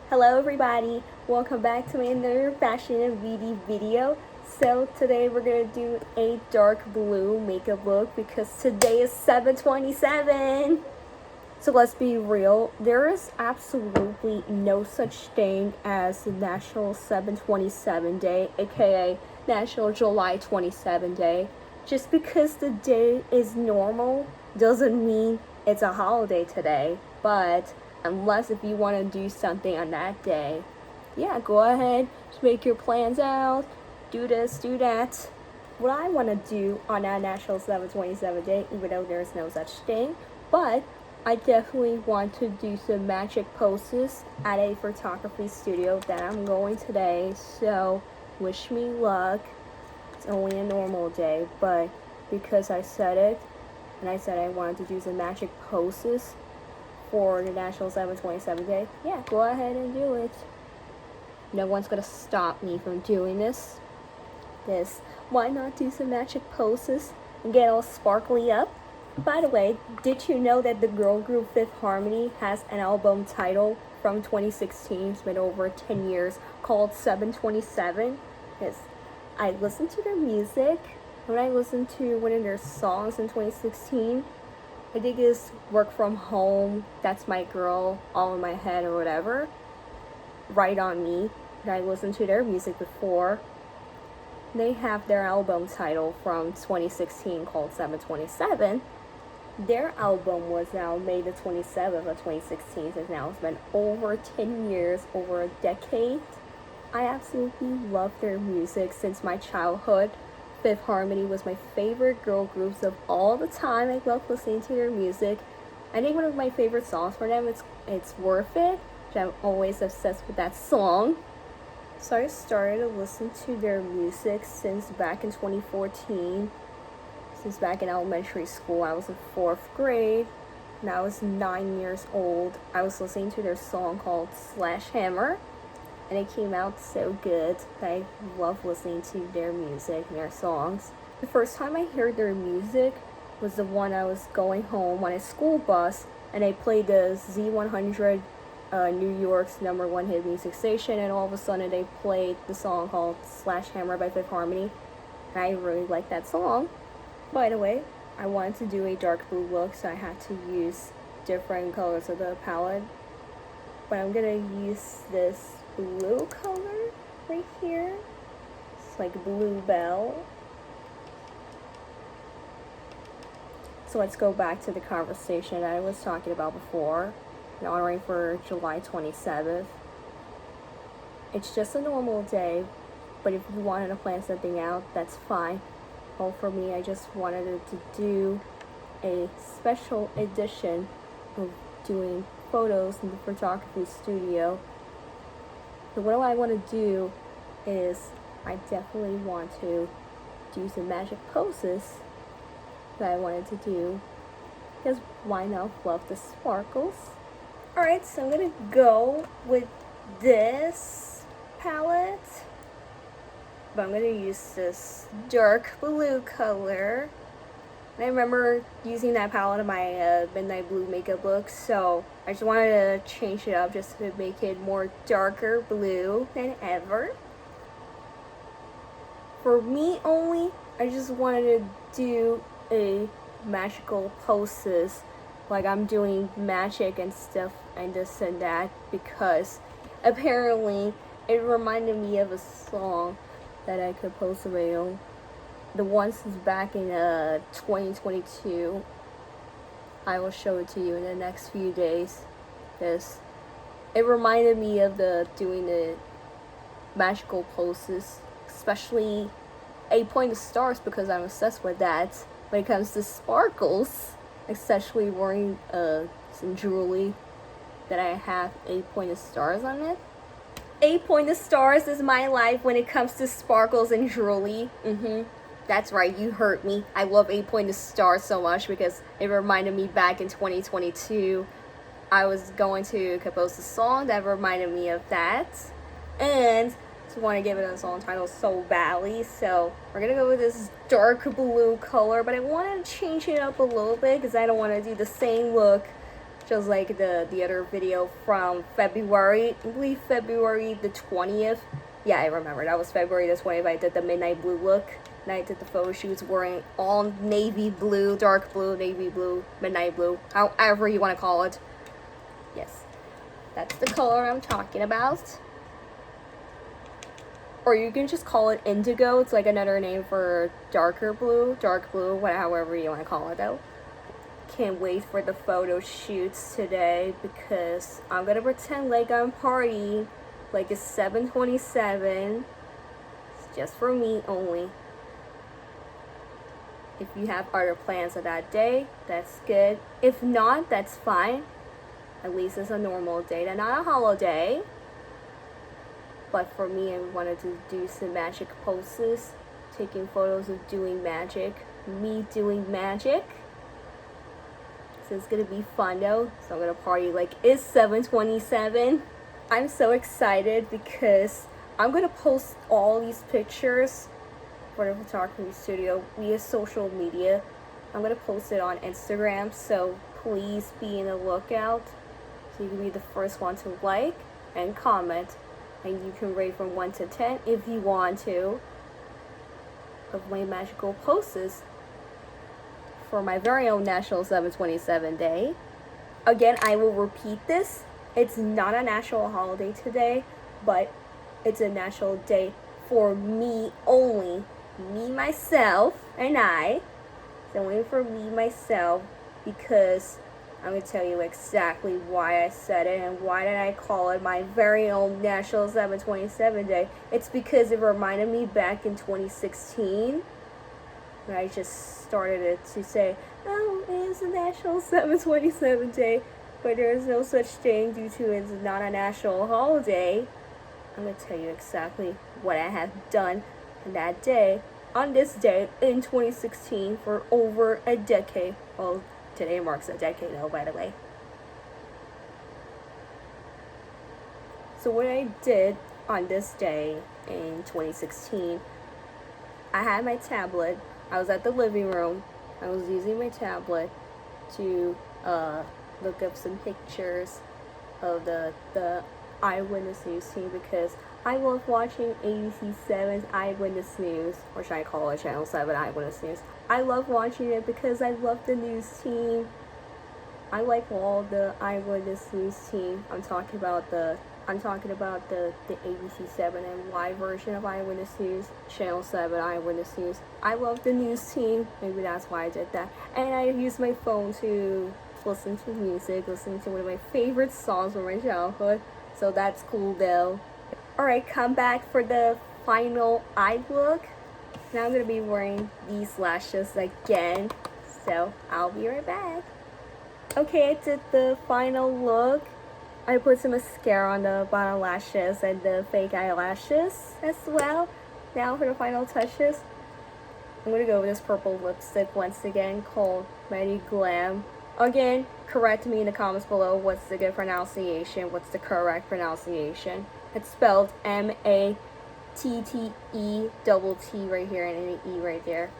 Hello everybody, welcome back to another fashion and beauty video. So today we're going to do a dark blue makeup look because today is 7/27. So let's be real, there is absolutely no such thing as the National 7/27 Day, aka National July 27 Day. Just because the day is normal doesn't mean it's a holiday today, but unless if you want to do something on that day, yeah, go ahead, just make your plans out, do this, do that. What I want to do on that National 7/27 Day, even though there's no such thing, but I definitely want to do some magic poses at a photography studio that I'm going today, so wish me luck. It's only a normal day, but because I said it, and I said I wanted to do some magic poses for the National 7/27 Day, yeah, go ahead and do it. No one's gonna stop me from doing this. Why not do some magic poses and get all sparkly up? By the way, did you know that the girl group Fifth Harmony has an album title from 2016? It's been over 10 years, called 7/27. Yes, I listened to their music. When I listened to one of their songs in 2016, I think it's Work From Home, That's My Girl, All in My Head, or whatever. Right On Me. And I listened to their music before. They have their album title from 2016 called 7/27. Their album was now May the 27th of 2016, so now it's been over 10 years, over a decade. I absolutely love their music since my childhood. Fifth Harmony was my favorite girl groups of all the time. I love listening to their music. I think one of my favorite songs for them is It's Worth It, which I'm always obsessed with that song. So I started to listen to their music since back in 2014. Since back in elementary school, I was in 4th grade, and I was 9 years old. I was listening to their song called Slash Hammer, and it came out so good that I love listening to their music and their songs. The first time I heard their music was the one I was going home on a school bus, and they played the Z100, New York's #1 hit music station, and all of a sudden they played the song called Slash Hammer by Fifth Harmony, and I really liked that song. By the way, I wanted to do a dark blue look, so I had to use different colors of the palette. But I'm gonna use this blue color right here. It's like Bluebell. So let's go back to the conversation I was talking about before, in honoring for July 27th. It's just a normal day, but if you wanted to plan something out, that's fine. Well, for me, I just wanted to do a special edition of doing photos in the photography studio. So what I want to do is I definitely want to do some magic poses that I wanted to do, because why not love the sparkles? Alright, so I'm going to go with this palette. But I'm going to use this dark blue color. And I remember using that palette in my midnight blue makeup look, so I just wanted to change it up just to make it more darker blue than ever. For me only, I just wanted to do a magical poses, like I'm doing magic and stuff and this and that, because apparently it reminded me of a song that I composed video. The one since back in 2022. I will show it to you in the next few days, because it reminded me of doing the magical poses, especially 8-pointed stars, because I'm obsessed with that when it comes to sparkles, especially wearing some jewelry that I have 8-pointed stars on it. 8-pointed stars is my life when it comes to sparkles and jewelry. That's right, you heard me. I love 8-pointed stars so much because it reminded me back in 2022. I was going to compose a song that reminded me of that. And just want to give it a song title so badly. So we're going to go with this dark blue color. But I wanted to change it up a little bit because I don't want to do the same look just like the other video from February. I believe February the 20th. Yeah, I remember. That was February the 20th. I did the midnight blue look. And I did the photo shoots wearing all navy blue, dark blue, navy blue, midnight blue, however you want to call it. Yes, that's the color I'm talking about. Or you can just call it indigo. It's like another name for dark blue, however you want to call it though. Can't wait for the photo shoots today because I'm gonna pretend like I'm partying, like it's 7:27. It's just for me only. If you have other plans for that day, that's good. If not, that's fine. At least it's a normal day and not a holiday. But for me, I wanted to do some magic poses, taking photos of doing magic, me doing magic. So it's gonna be fun though. So I'm gonna party like it's 7:27. I'm so excited because I'm gonna post all these pictures for the photography studio via social media. I'm gonna post it on Instagram, so please be in the lookout. So you can be the first one to like and comment, and you can rate from 1 to 10 if you want to of my magical poses for my very own National 727 Day. Again, I will repeat this. It's not a national holiday today, but it's a national day for me only. Me, myself, and I. So only for me, myself, because I'm going to tell you exactly why I said it and why did I call it my very own National 727 Day. It's because it reminded me back in 2016 when I just started it to say, oh, it is a National 727 Day, but there is no such thing due to it's not a national holiday. I'm going to tell you exactly what I have done that day, on this day in 2016 for over a decade. Well, today marks a decade though, by the way. So what I did on this day in 2016, I had my tablet. I was at the living room. I was using my tablet to look up some pictures of the Eyewitness News team because I love watching ABC7's Eyewitness News, or should I call it Channel 7 Eyewitness News. I love watching it because I love the news team. I like all the Eyewitness News team. I'm talking about the ABC7 and Y version of Eyewitness News, Channel 7 Eyewitness News. I love the news team. Maybe that's why I did that. And I use my phone to listen to music, listen to one of my favorite songs from my childhood. So that's cool though. Alright, come back for the final eye look. Now I'm going to be wearing these lashes again. So I'll be right back. Okay, I did the final look. I put some mascara on the bottom lashes and the fake eyelashes as well. Now for the final touches, I'm going to go with this purple lipstick once again called Mighty Glam. Again, correct me in the comments below what's the good pronunciation, what's the correct pronunciation. It's spelled M-A-T-T-E double T right here and an E right there.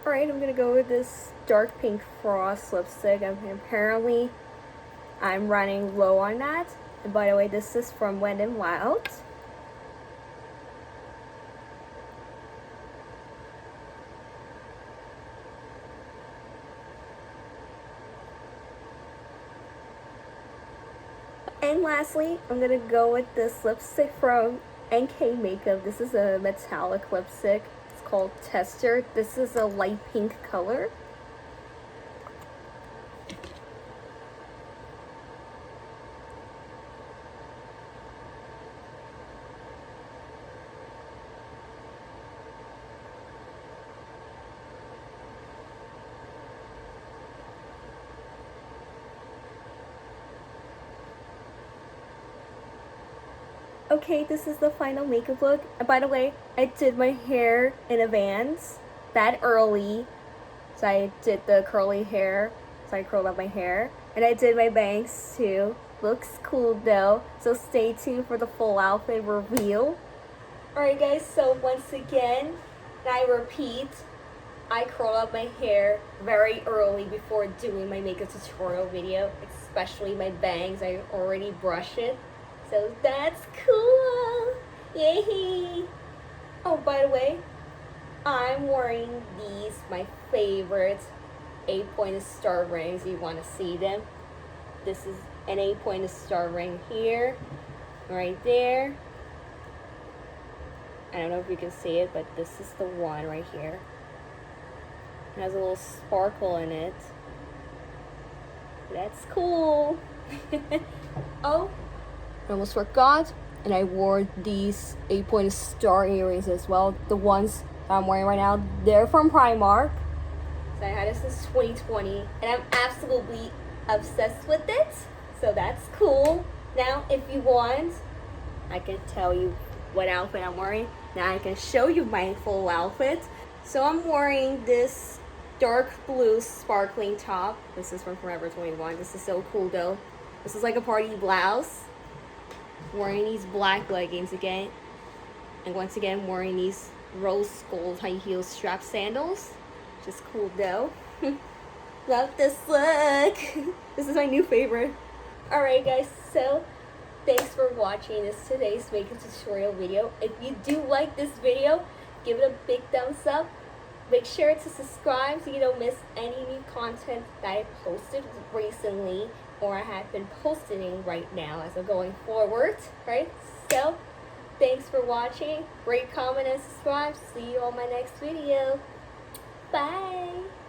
Alright, I'm gonna go with this dark pink Frost lipstick. Apparently, I'm running low on that. And by the way, this is from Wet n Wild. And lastly, I'm gonna go with this lipstick from NK Makeup. This is a metallic lipstick. It's called Tester. This is a light pink color. Okay, this is the final makeup look. And by the way, I did my hair in advance that early So I did the curly hair, so I curled up my hair. And I did my bangs too. Looks cool though, so stay tuned for the full outfit reveal. Alright guys, so once again, I repeat, I curled up my hair very early before doing my makeup tutorial video, especially my bangs. I already brushed it, so that's cool! Yay! Oh, by the way, I'm wearing these, my favorite 8-pointed star rings. You want to see them? This is an 8-pointed star ring here, right there. I don't know if you can see it, but this is the one right here. It has a little sparkle in it. That's cool. Oh, I almost forgot. And I wore these 8-pointed star earrings as well. The ones that I'm wearing right now, they're from Primark. So I had this since 2020, and I'm absolutely obsessed with it. So that's cool. Now, if you want, I can tell you what outfit I'm wearing. Now I can show you my full outfit. So I'm wearing this dark blue sparkling top. This is from Forever 21. This is so cool though. This is like a party blouse. Wearing these black leggings again. And once again, wearing these rose gold high heel strap sandals. Just cool though. Love this look. This is my new favorite. Alright guys, so thanks for watching today's makeup tutorial video. If you do like this video, give it a big thumbs up. Make sure to subscribe so you don't miss any new content that I posted recently or I have been posting right now as I'm going forward, right? So, thanks for watching. Rate, comment, and subscribe. See you on my next video. Bye!